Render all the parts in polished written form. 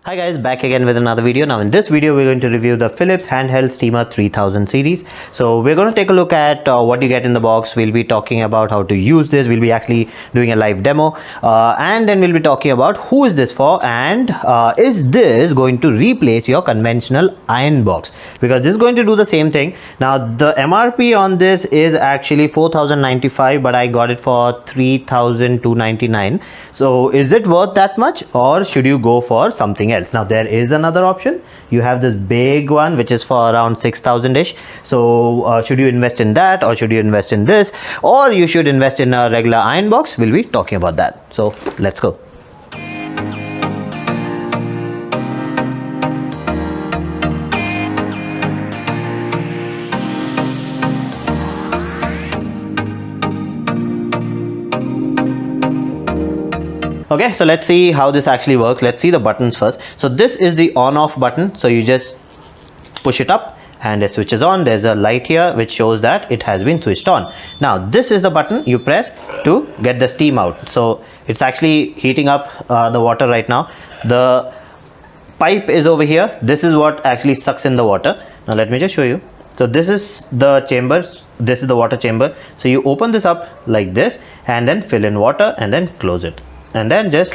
Hi guys, back again with another video. Now in this video we're going to review the Philips Handheld Steamer 3000 series. So we're going to take a look at what you get in the box. We'll be talking about how to use this. We'll be actually doing a live demo and then we'll be talking about who is this for and is this going to replace your conventional iron box, because this is going to do the same thing. Now the MRP on this is actually 4095, but I got it for 3299. So is it worth that much, or should you go for something else? Now there is another option. You have this big one which is for around 6000 ish. So should you invest in that, or should you invest in this, or you should invest in a regular iron box? We'll be talking about that. So let's go. Okay, so let's see how this actually works. Let's see the buttons first. So this is the on off button. So you just push it up and it switches on. There's a light here which shows that it has been switched on. Now this is the button you press to get the steam out. So it's actually heating up the water right now. The pipe is over here. This is what actually sucks in the water. Now let me just show you. So this is the chamber. This is the water chamber. So you open this up like this and then fill in water and then close it, and then just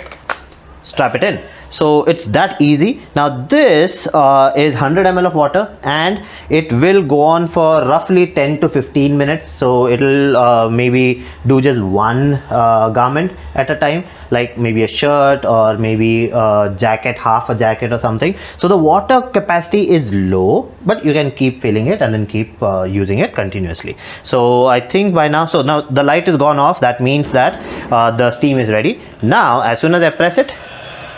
strap it in. So it's that easy. Now this is 100 ml of water and it will go on for roughly 10 to 15 minutes. So it'll maybe do just one garment at a time, like maybe a shirt or maybe a jacket, half a jacket or something. So the water capacity is low, but you can keep filling it and then keep using it continuously. So I think by now, so now the light is gone off. That means that the steam is ready. Now as soon as I press it,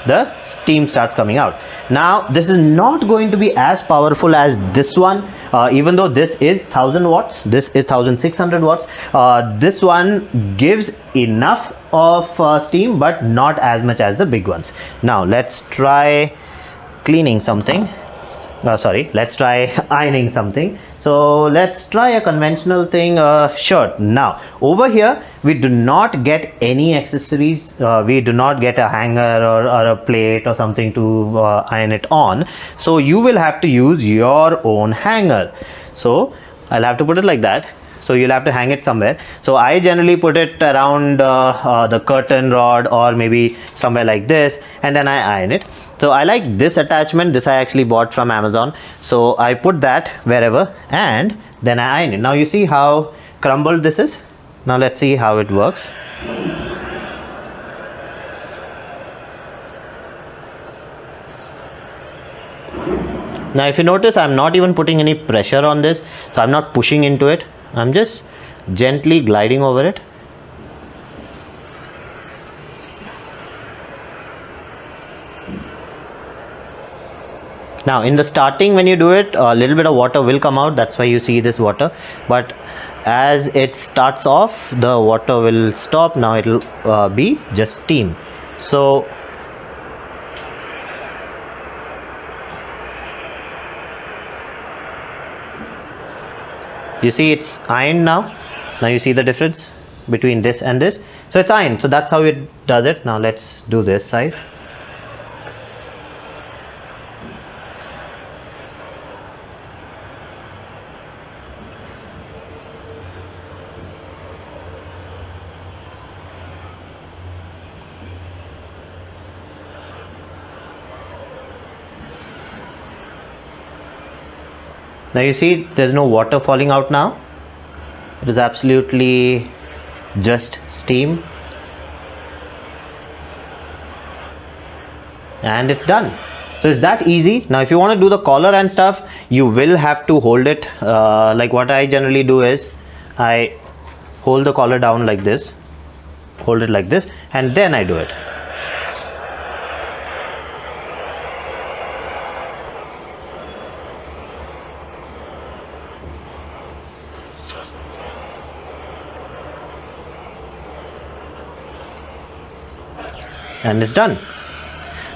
the steam starts coming out. Now this is not going to be as powerful as this one, even though this is 1000 watts, this is 1600 watts. This one gives enough of steam, but not as much as the big ones. Now let's try cleaning something. Let's try ironing something. So let's try a conventional thing, shirt. Now over here we do not get any accessories. We do not get a hanger or a plate or something to iron it on. So you will have to use your own hanger. So I'll have to put it like that. So you'll have to hang it somewhere. So I generally put it around the curtain rod or maybe somewhere like this, and then I iron it. So I like this attachment. This I actually bought from Amazon. So I put that wherever and then I iron it. Now you see how crumbled this is. Now let's see how it works. Now if you notice, I'm not even putting any pressure on this. So I'm not pushing into it. I'm just gently gliding over it. Now in the starting, when you do it, a little bit of water will come out. That's why you see this water. But as it starts off, the water will stop. Now it will be just steam. So you see it's ironed now. Now you see the difference between this and this. So it's ironed. So that's how it does it. Now let's do this side. Now you see there's no water falling out now. It is absolutely just steam. And it's done. So it's that easy. Now if you want to do the collar and stuff, you will have to hold it. Like what I generally do is I hold the collar down like this, hold it like this, and then I do it. And it's done.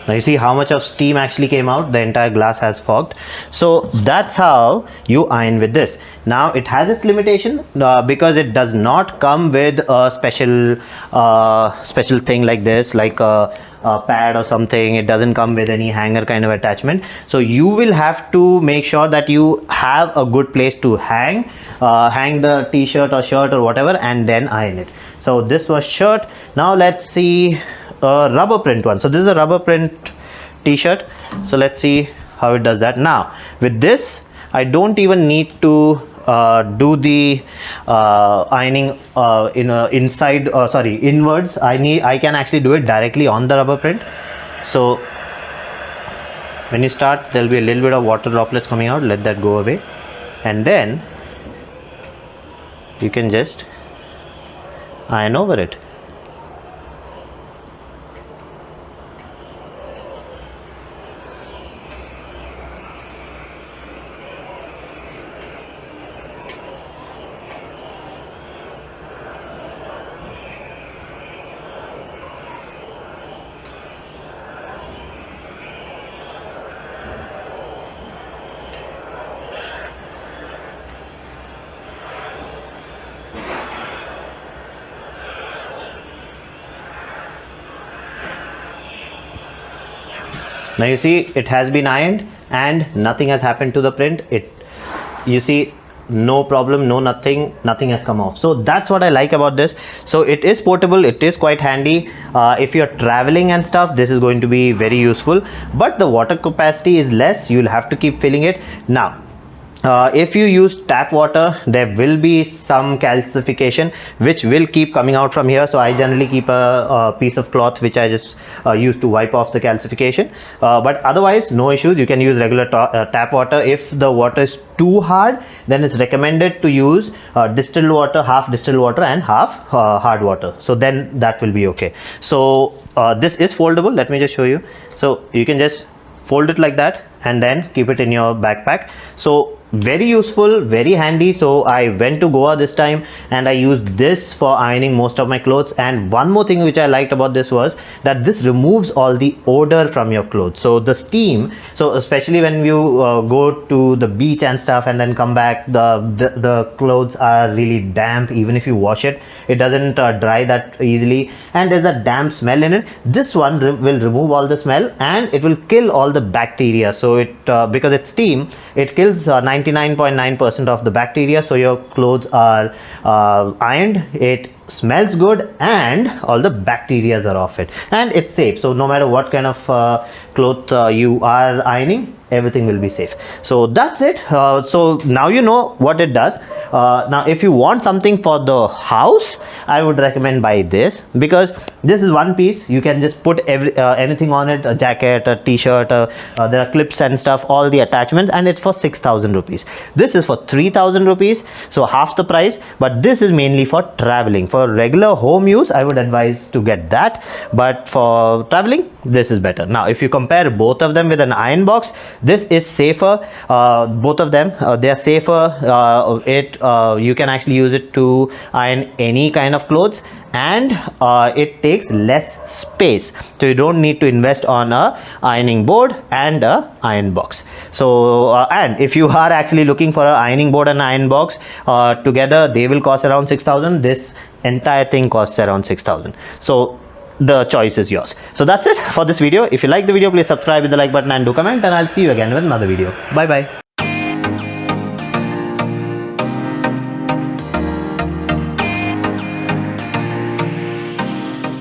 Now you see how much of steam actually came out. The entire glass has fogged. So that's how you iron with this. Now it has its limitation because it does not come with a special thing like this, like a pad or something. It doesn't come with any hanger kind of attachment, so you will have to make sure that you have a good place to hang the t-shirt or shirt or whatever, and then iron it. So this was shirt. Now let's see a rubber print one. So this is a rubber print t-shirt, so let's see how it does that. Now with this I don't even need to do the ironing inwards. I can actually do it directly on the rubber print. So when you start, there'll be a little bit of water droplets coming out. Let that go away, and then you can just iron over it. Now you see it has been ironed and nothing has happened to the print. You see, no problem, nothing has come off. So that's what I like about this. So it is portable, it is quite handy. If you're traveling and stuff, this is going to be very useful, but the water capacity is less. You'll have to keep filling it. Now if you use tap water, there will be some calcification which will keep coming out from here. So I generally keep a piece of cloth which I just use to wipe off the calcification, but otherwise no issues. You can use regular tap water. If the water is too hard, then it's recommended to use distilled water, half distilled water and half hard water, so then that will be okay. So this is foldable. Let me just show you. So you can just fold it like that and then keep it in your backpack. So very useful, very handy. So I went to Goa this time and I used this for ironing most of my clothes. And one more thing which I liked about this was that this removes all the odor from your clothes. So the steam, so especially when you go to the beach and stuff and then come back, the clothes are really damp. Even if you wash it, it doesn't dry that easily, and there's a damp smell in it. This one will remove all the smell and it will kill all the bacteria. So it because it's steam, it kills 99.9% of the bacteria. So your clothes are ironed, it smells good, and all the bacteria are off it, and it's safe. So no matter what kind of cloth you are ironing, everything will be safe. So that's it. So now you know what it does. Now if you want something for the house, I would recommend buy this, because this is one piece. You can just put anything on it, a jacket, a t-shirt, there are clips and stuff, all the attachments, and it's for 6,000 rupees. This is for 3,000 rupees, so half the price. But this is mainly for traveling. For regular home use, I would advise to get that, but for traveling, this is better. Now if you compare both of them with an iron box, this is safer. Both of them, they are safer. You can actually use it to iron any kind of clothes, and it takes less space, so you don't need to invest on a ironing board and a iron box. So and if you are actually looking for an ironing board and iron box together, they will cost around 6,000. This entire thing costs around 6,000. So the choice is yours. So that's it for this video. If you like the video, please subscribe with the like button and do comment, and I'll see you again with another video. Bye bye.